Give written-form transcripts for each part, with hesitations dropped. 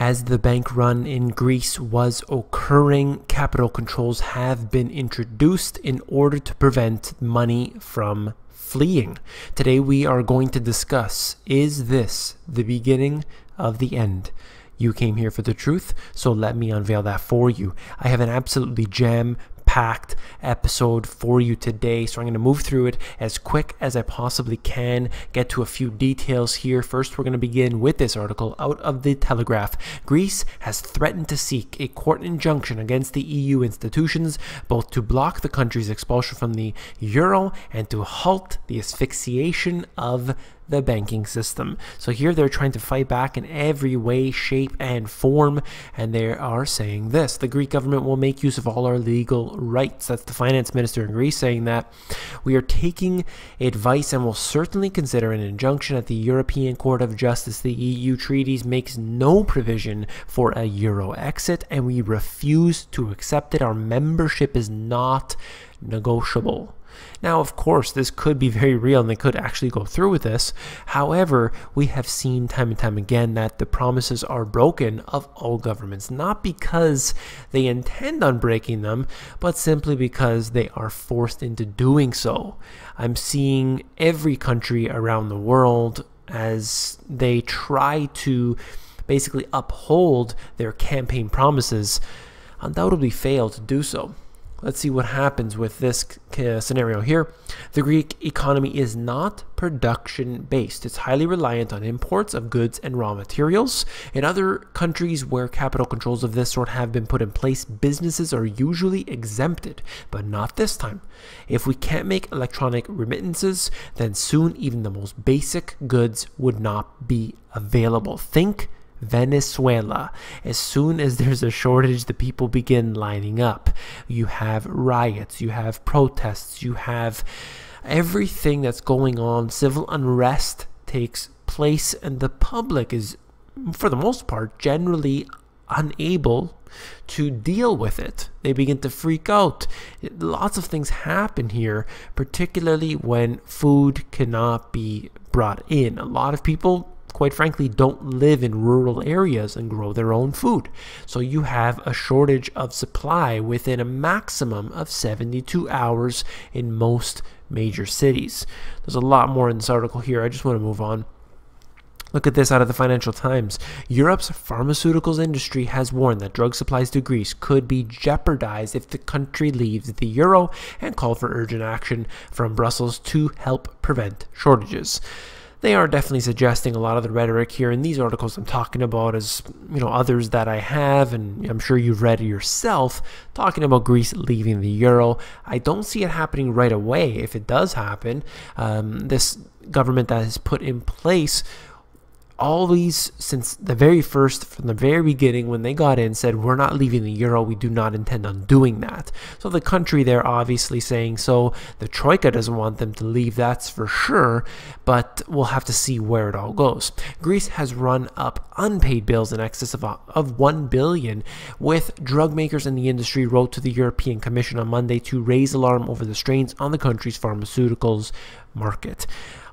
As the bank run in Greece was occurring, capital controls have been introduced in order to prevent money from fleeing. Today we are going to discuss, is this the beginning of the end? You came here for the truth, so let me unveil that for you. I have an absolutely jam-packed episode for you today, so I'm going to move through it as quick as I possibly can, get to a few details here. First, we're going to begin with this article out of the Telegraph. Greece has threatened to seek a court injunction against the EU institutions, both to block the country's expulsion from the euro and to halt the asphyxiation of the banking system. So here they're trying to fight back in every way, shape, and form, and they are saying this: the Greek government will make use of all our legal rights. That's the finance minister in Greece saying that. We are taking advice and will certainly consider an injunction at the European Court of Justice. The EU treaties makes no provision for a euro exit, and we refuse to accept it. Our membership is not negotiable. Now, of course, this could be very real and they could actually go through with this. However, we have seen time and time again that the promises are broken of all governments, not because they intend on breaking them, but simply because they are forced into doing so. I'm seeing every country around the world, as they try to basically uphold their campaign promises, undoubtedly fail to do so. Let's see what happens with this scenario here. The Greek economy is not production-based. It's highly reliant on imports of goods and raw materials. In other countries where capital controls of this sort have been put in place, businesses are usually exempted, but not this time. If we can't make electronic remittances, then soon even the most basic goods would not be available. Think Venezuela. As soon as there's a shortage, the people begin lining up. You have riots, you have protests, you have everything that's going on. Civil unrest takes place, and the public is, for the most part, generally unable to deal with it. They begin to freak out. Lots of things happen here, particularly when food cannot be brought in. A lot of people, quite frankly, don't live in rural areas and grow their own food. So you have a shortage of supply within a maximum of 72 hours in most major cities. There's a lot more in this article here. I just want to move on. Look at this out of the Financial Times. Europe's pharmaceuticals industry has warned that drug supplies to Greece could be jeopardized if the country leaves the euro, and called for urgent action from Brussels to help prevent shortages. They are definitely suggesting a lot of the rhetoric here in these articles I'm talking about, as others that I have, and I'm sure you've read it yourself, talking about Greece leaving the euro. I don't see it happening right away. If it does happen, this government that has put in place all these since the very first, from the very beginning when they got in, said we're not leaving the euro, we do not intend on doing that. So the country, they're obviously saying so. The Troika doesn't want them to leave, that's for sure, but we'll have to see where it all goes. Greece has run up unpaid bills in excess of 1 billion, with drug makers in the industry wrote to the European Commission on Monday to raise alarm over the strains on the country's pharmaceuticals market.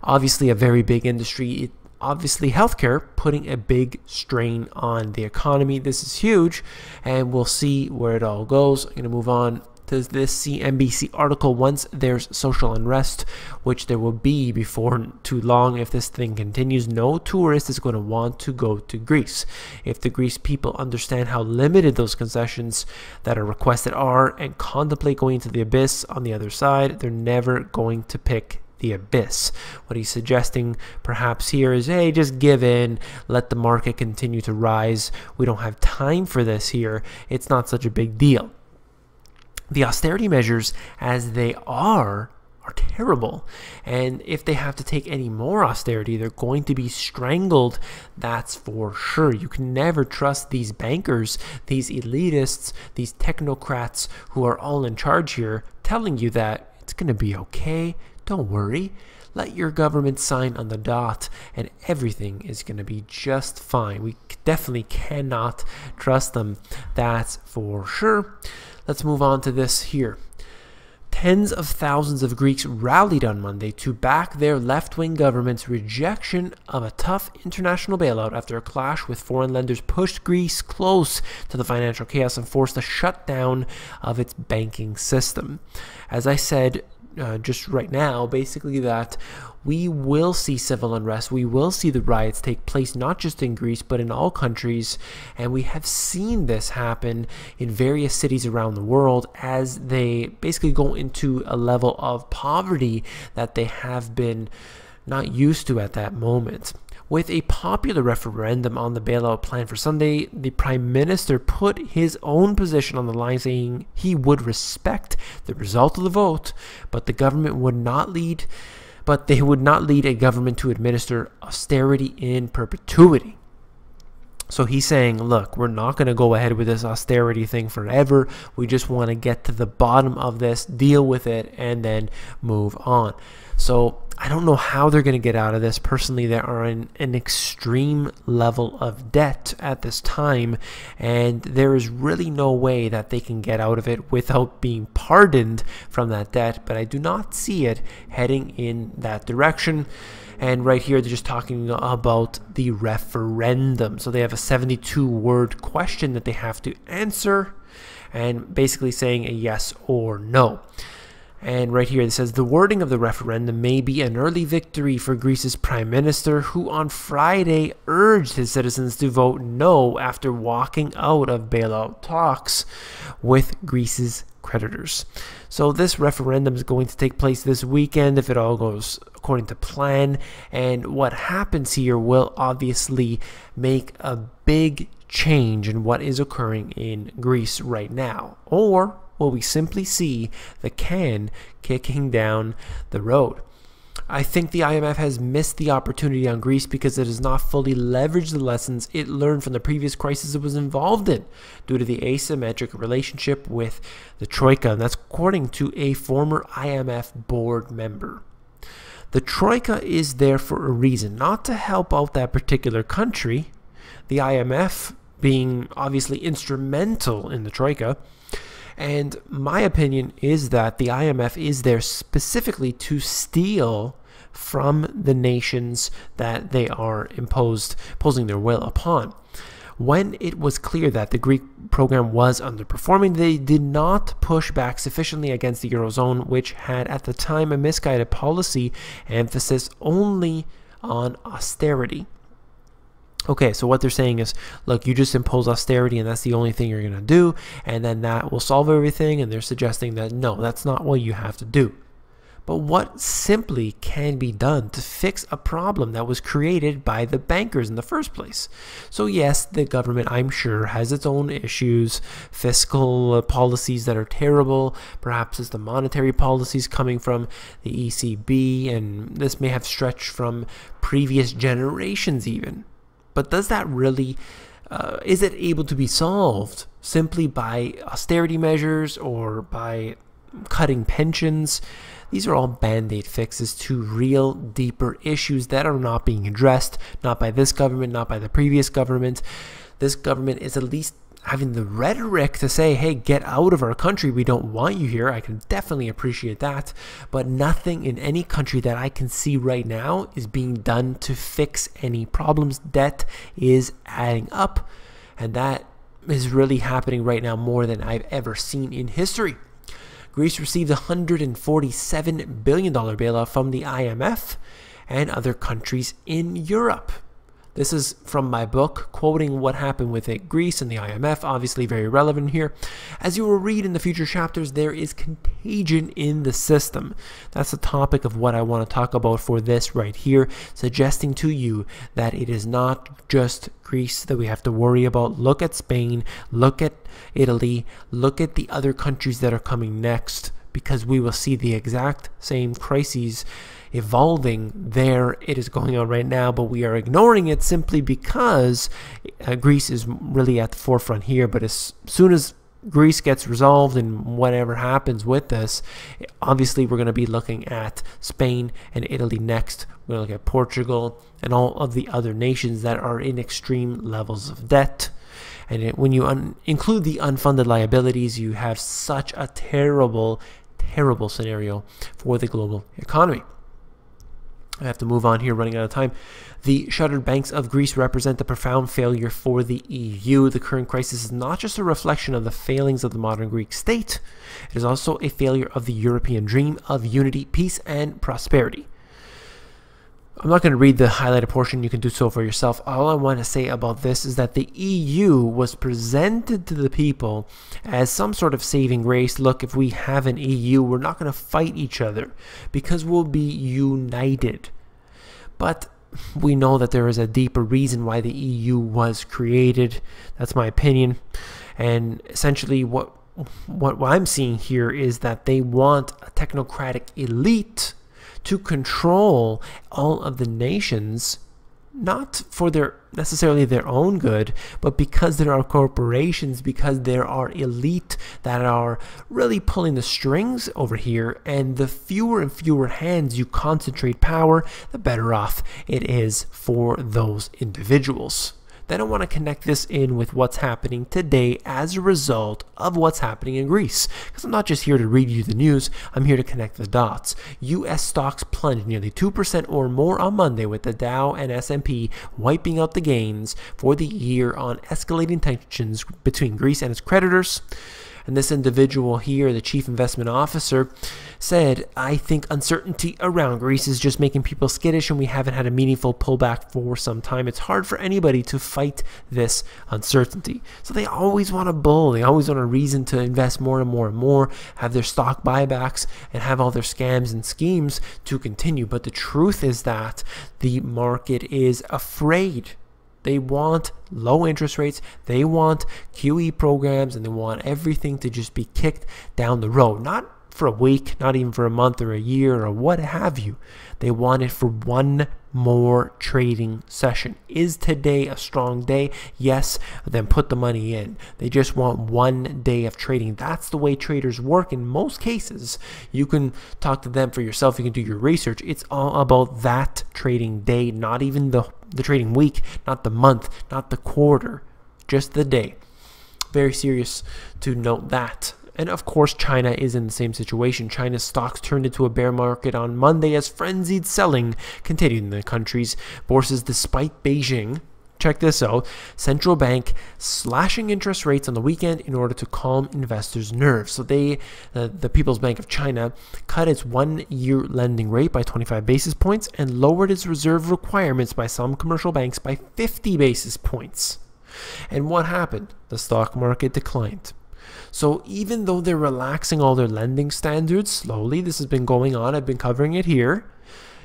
Obviously a very big industry. Obviously, healthcare putting a big strain on the economy. This is huge, and we'll see where it all goes. I'm going to move on to this CNBC article. Once there's social unrest, which there will be before too long if this thing continues, no tourist is going to want to go to Greece. If the Greece people understand how limited those concessions that are requested are and contemplate going to the abyss on the other side, they're never going to pick the abyss. What he's suggesting perhaps here is, hey, just give in, let the market continue to rise. We don't have time for this here. It's not such a big deal. The austerity measures, as they are terrible, and if they have to take any more austerity, they're going to be strangled. That's for sure. You can never trust these bankers, these elitists, these technocrats who are all in charge here, telling you that it's going to be okay. Don't worry. Let your government sign on the dot and everything is going to be just fine. We definitely cannot trust them. That's for sure. Let's move on to this here. Tens of thousands of Greeks rallied on Monday to back their left-wing government's rejection of a tough international bailout after a clash with foreign lenders pushed Greece close to the financial chaos and forced a shutdown of its banking system. As I said just right now, basically that we will see civil unrest, we will see the riots take place not just in Greece but in all countries, and we have seen this happen in various cities around the world as they basically go into a level of poverty that they have been not used to at that moment. With a popular referendum on the bailout plan for Sunday, the Prime Minister put his own position on the line, saying he would respect the result of the vote, but the government would not lead they would not lead a government to administer austerity in perpetuity. So he's saying, look, we're not going to go ahead with this austerity thing forever. We just want to get to the bottom of this, deal with it, and then move on. So I don't know how they're going to get out of this. Personally, they are in an extreme level of debt at this time, and there is really no way that they can get out of it without being pardoned from that debt. But I do not see it heading in that direction. And right here, they're just talking about the referendum. So they have a 72-word question that they have to answer, and basically saying a yes or no. And right here it says the wording of the referendum may be an early victory for Greece's prime minister, who on Friday urged his citizens to vote no after walking out of bailout talks with Greece's creditors. So this referendum is going to take place this weekend if it all goes according to plan. And what happens here will obviously make a big change in what is occurring in Greece right now. Or will we simply see the can kicking down the road? I think the IMF has missed the opportunity on Greece because it has not fully leveraged the lessons it learned from the previous crisis it was involved in due to the asymmetric relationship with the Troika, and that's according to a former IMF board member. The Troika is there for a reason, not to help out that particular country, the IMF being obviously instrumental in the Troika. And my opinion is that the IMF is there specifically to steal from the nations that they are imposing their will upon. When it was clear that the Greek program was underperforming, they did not push back sufficiently against the Eurozone, which had at the time a misguided policy emphasis only on austerity. Okay, so what they're saying is, look, you just impose austerity and that's the only thing you're going to do, and then that will solve everything. And they're suggesting that, no, that's not what you have to do. But what simply can be done to fix a problem that was created by the bankers in the first place? So yes, the government, I'm sure, has its own issues, fiscal policies that are terrible. Perhaps it's the monetary policies coming from the ECB, and this may have stretched from previous generations even. But does that really, is it able to be solved simply by austerity measures or by cutting pensions? These are all band-aid fixes to real deeper issues that are not being addressed, not by this government, not by the previous government. This government is at least having the rhetoric to say, hey, get out of our country, we don't want you here. I can definitely appreciate that, but nothing in any country that I can see right now is being done to fix any problems. Debt is adding up, and that is really happening right now more than I've ever seen in history. Greece received a $147 billion bailout from the IMF and other countries in Europe. This is from my book, quoting what happened with Greece and the IMF, obviously very relevant here. As you will read in the future chapters, there is contagion in the system. That's the topic of what I want to talk about for this right here, suggesting to you that it is not just Greece that we have to worry about. Look at Spain, look at Italy, look at the other countries that are coming next, because we will see the exact same crises evolving there. It is going on right now, but we are ignoring it simply because Greece is really at the forefront here. But as soon as Greece gets resolved and whatever happens with this, obviously we're going to be looking at Spain and Italy next. We're going to look at Portugal and all of the other nations that are in extreme levels of debt. And when you include the unfunded liabilities, you have such a terrible terrible scenario for the global economy. I have to move on here, running out of time. The shuttered banks of Greece represent a profound failure for the EU. The current crisis is not just a reflection of the failings of the modern Greek state, it is also a failure of the European dream of unity, peace, and prosperity. I'm not going to read the highlighted portion. You can do so for yourself. All I want to say about this is that the EU was presented to the people as some sort of saving grace. Look, if we have an EU, we're not going to fight each other because we'll be united. But we know that there is a deeper reason why the EU was created. That's my opinion. And essentially what I'm seeing here is that they want a technocratic elite to control all of the nations, not for necessarily their own good, but because there are corporations, because there are elite that are really pulling the strings over here, and the fewer and fewer hands you concentrate power, the better off it is for those individuals. Then I want to connect this in with what's happening today as a result of what's happening in Greece. Because I'm not just here to read you the news, I'm here to connect the dots. US stocks plunged nearly 2% or more on Monday, with the Dow and S&P wiping out the gains for the year on escalating tensions between Greece and its creditors. And this individual here, the chief investment officer, said, I think uncertainty around Greece is just making people skittish, and we haven't had a meaningful pullback for some time. It's hard for anybody to fight this uncertainty. So they always want a bull. They always want a reason to invest more and more and more, have their stock buybacks, and have all their scams and schemes to continue. But the truth is that the market is afraid. They want low interest rates, they want QE programs, and they want everything to just be kicked down the road. Not for a week, not even for a month or a year or what have you. They want it for one more trading session. Is today a strong day? Yes, then put the money in. They just want one day of trading. That's the way traders work in most cases. You can talk to them for yourself. You can do your research. It's all about that trading day, not even the trading week, not the month, not the quarter, just the day. Very serious to note that. And of course, China is in the same situation. China's stocks turned into a bear market on Monday as frenzied selling continued in the country's bourses despite Beijing, check this out, central bank slashing interest rates on the weekend in order to calm investors' nerves. So the People's Bank of China cut its one-year lending rate by 25 basis points and lowered its reserve requirements by some commercial banks by 50 basis points. And what happened? The stock market declined. So even though they're relaxing all their lending standards slowly, this has been going on, I've been covering it here,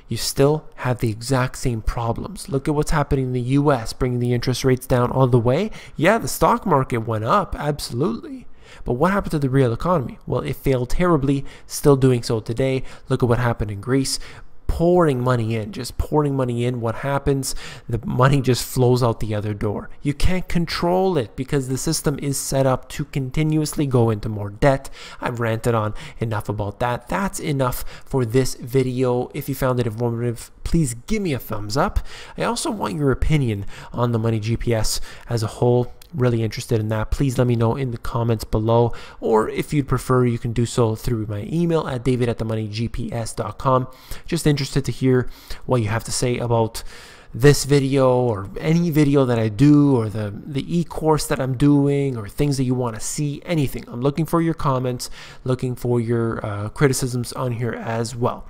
you still have the exact same problems. Look at what's happening in the US, bringing the interest rates down all the way. Yeah, the stock market went up, absolutely. But what happened to the real economy? Well, it failed terribly, still doing so today. Look at what happened in Greece. Pouring money in, just pouring money in. What happens? The money just flows out the other door. You can't control it because the system is set up to continuously go into more debt. I've ranted on enough about that. That's enough for this video. If you found it informative, please give me a thumbs up. I also want your opinion on the Money GPS as a whole. Really interested in that. Please let me know in the comments below, or if you'd prefer, you can do so through my email at david@themoneygps.com. Just interested to hear what you have to say about this video or any video that I do, or the e-course that I'm doing, or things that you want to see, anything. I'm looking for your comments, looking for your criticisms on here as well.